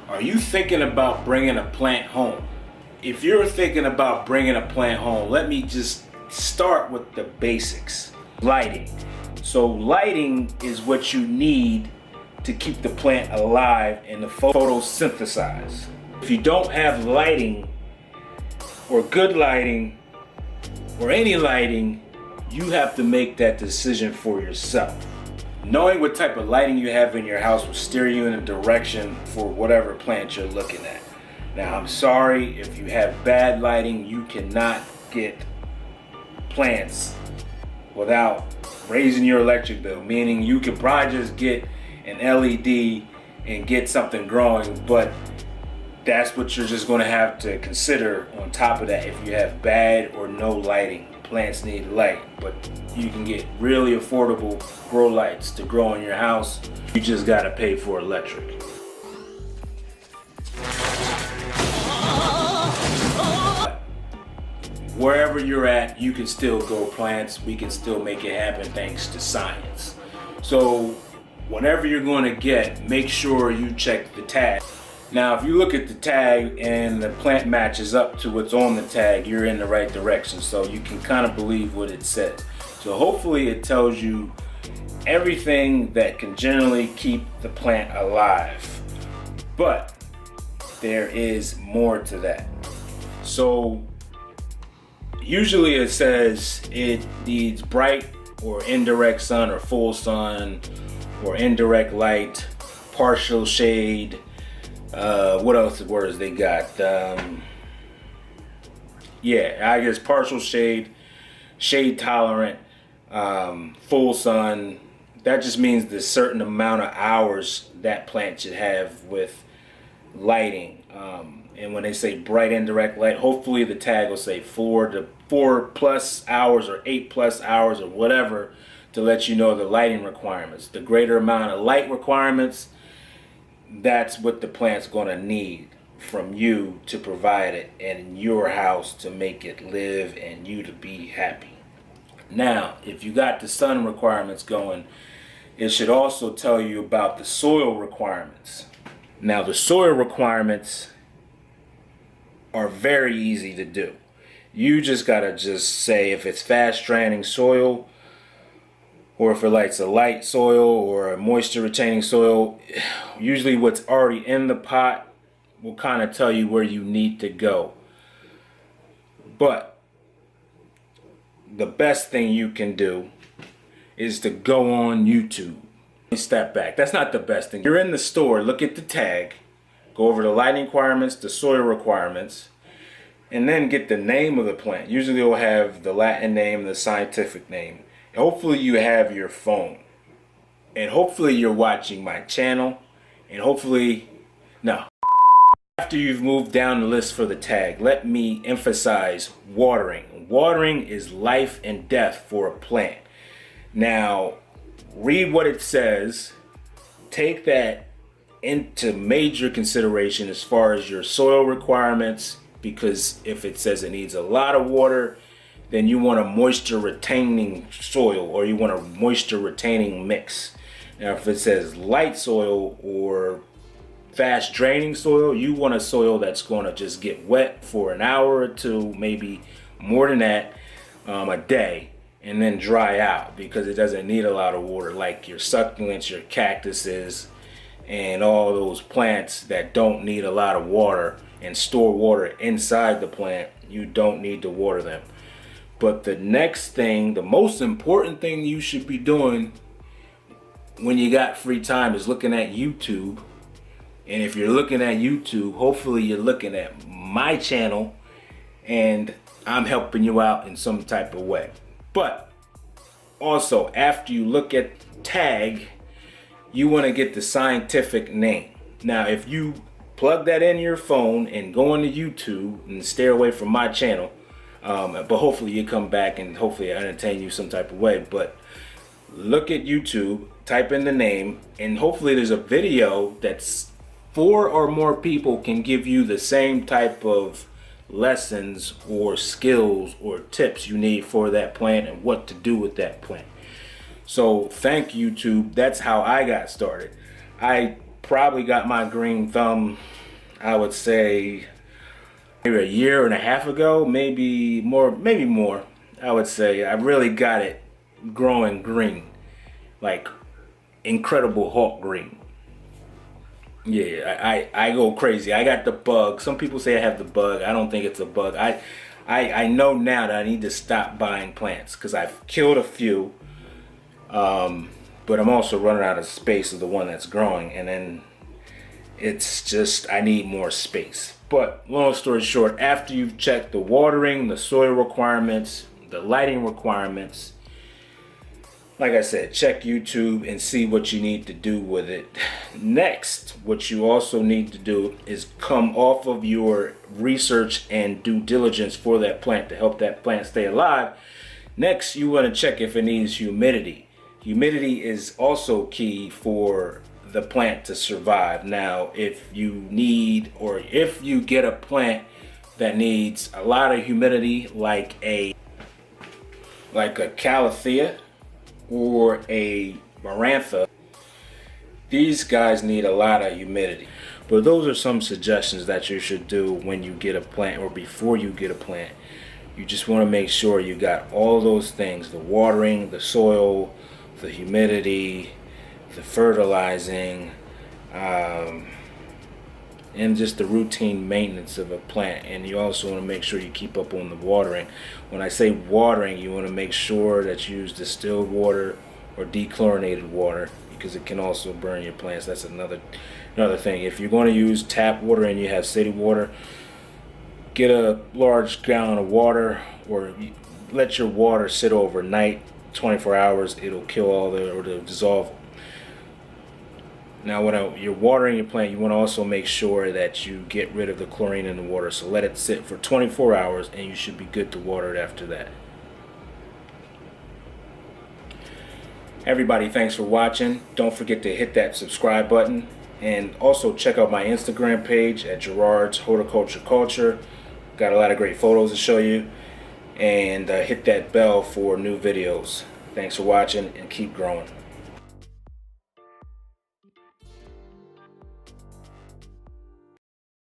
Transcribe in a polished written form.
Are you thinking about bringing a plant home? If you're thinking about bringing a plant home, let me just start with the basics. Lighting. So lighting is what you need to keep the plant alive and to photosynthesize. If you don't have lighting, or good lighting, or any lighting, you have to make that decision for yourself. Knowing what type of lighting you have in your house will steer you in a direction for whatever plant you're looking at. Now, I'm sorry, if you have bad lighting, you cannot get plants without raising your electric bill, meaning you could probably just get an LED and get something growing, but that's what you're just going to have to consider on top of that. If you have bad or no lighting, plants need light, but you can get really affordable grow lights to grow in your house. You just got to pay for electric. Wherever you're at, you can still grow plants. We can still make it happen thanks to science. So whatever you're going to get, make sure you check the tag. Now, if you look at the tag and the plant matches up to what's on the tag, you're in the right direction. So you can kind of believe what it says. So hopefully it tells you everything that can generally keep the plant alive. But there is more to that. So usually it says it needs bright or indirect sun or full sun or indirect light, partial shade. What else words they got? Yeah, I guess partial shade, shade tolerant, full sun. That just means the certain amount of hours that plant should have with lighting. And when they say bright indirect light, hopefully the tag will say 4+ hours or 8+ hours or whatever to let you know the lighting requirements. The greater amount of light requirements, that's what the plant's going to need from you to provide it in your house to make it live and you to be happy. Now, if you got the sun requirements going, it should also tell you about the soil requirements. Now, the soil requirements are very easy to do. You just gotta just say if it's fast draining soil, or if it likes a light soil or a moisture retaining soil. Usually what's already in the pot will kind of tell you where you need to go. But the best thing you can do is to go on YouTube. Let me step back. That's not the best thing. You're in the store, look at the tag, go over the lighting requirements, the soil requirements, and then get the name of the plant. Usually it'll have the Latin name, the scientific name. Hopefully you have your phone, and hopefully you're watching my channel, and hopefully, now, after you've moved down the list for the tag, let me emphasize watering. Watering is life and death for a plant. Now, read what it says, take that into major consideration as far as your soil requirements, because if it says it needs a lot of water, then you want a moisture retaining soil, or you want a moisture retaining mix. Now, if it says light soil or fast draining soil, you want a soil that's going to just get wet for an hour or two, maybe more than that, a day, and then dry out, because it doesn't need a lot of water, like your succulents, your cactuses, and all those plants that don't need a lot of water and store water inside the plant. You don't need to water them. But the next thing, the most important thing you should be doing when you got free time is looking at YouTube. And if you're looking at YouTube, hopefully you're looking at my channel and I'm helping you out in some type of way. But also, after you look at the tag, you want to get the scientific name. Now, if you plug that in your phone and go into YouTube and stay away from my channel, but hopefully you come back and hopefully I entertain you some type of way. But look at YouTube, type in the name, and hopefully there's a video that's 4 or more people can give you the same type of lessons or skills or tips you need for that plant and what to do with that plant. So thank YouTube. That's how I got started. I probably got my green thumb I would say maybe a year and a half ago, maybe more. I would say I really got it growing green, like Incredible Hulk green. Yeah, I go crazy. I got the bug. Some people say I have the bug. I don't think it's a bug. I know now that I need to stop buying plants because I've killed a few, but I'm also running out of space of the one that's growing, and then it's just I need more space. But long story short, after you've checked the watering, the soil requirements, the lighting requirements, like I said, check YouTube and see what you need to do with it. Next, what you also need to do is come off of your research and due diligence for that plant to help that plant stay alive. Next, you want to check if it needs humidity. Humidity is also key for the plant to survive. Now, if you need, or if you get a plant that needs a lot of humidity, like a calathea or a marantha, these guys need a lot of humidity. But those are some suggestions that you should do when you get a plant or before you get a plant. You just want to make sure you got all those things: the watering, the soil, the humidity, the fertilizing, and just the routine maintenance of a plant. And you also want to make sure you keep up on the watering. When I say watering, you want to make sure that you use distilled water or dechlorinated water, because it can also burn your plants. That's another thing. If you're going to use tap water and you have city water, get a large gallon of water, or let your water sit overnight, 24 hours. It'll kill all or it'll dissolve. Now, when you're watering your plant, you want to also make sure that you get rid of the chlorine in the water. So let it sit for 24 hours and you should be good to water it after that. Everybody, thanks for watching. Don't forget to hit that subscribe button, and also check out my Instagram page at Gerard's Horticulture Culture. Got a lot of great photos to show you, and hit that bell for new videos. Thanks for watching and keep growing.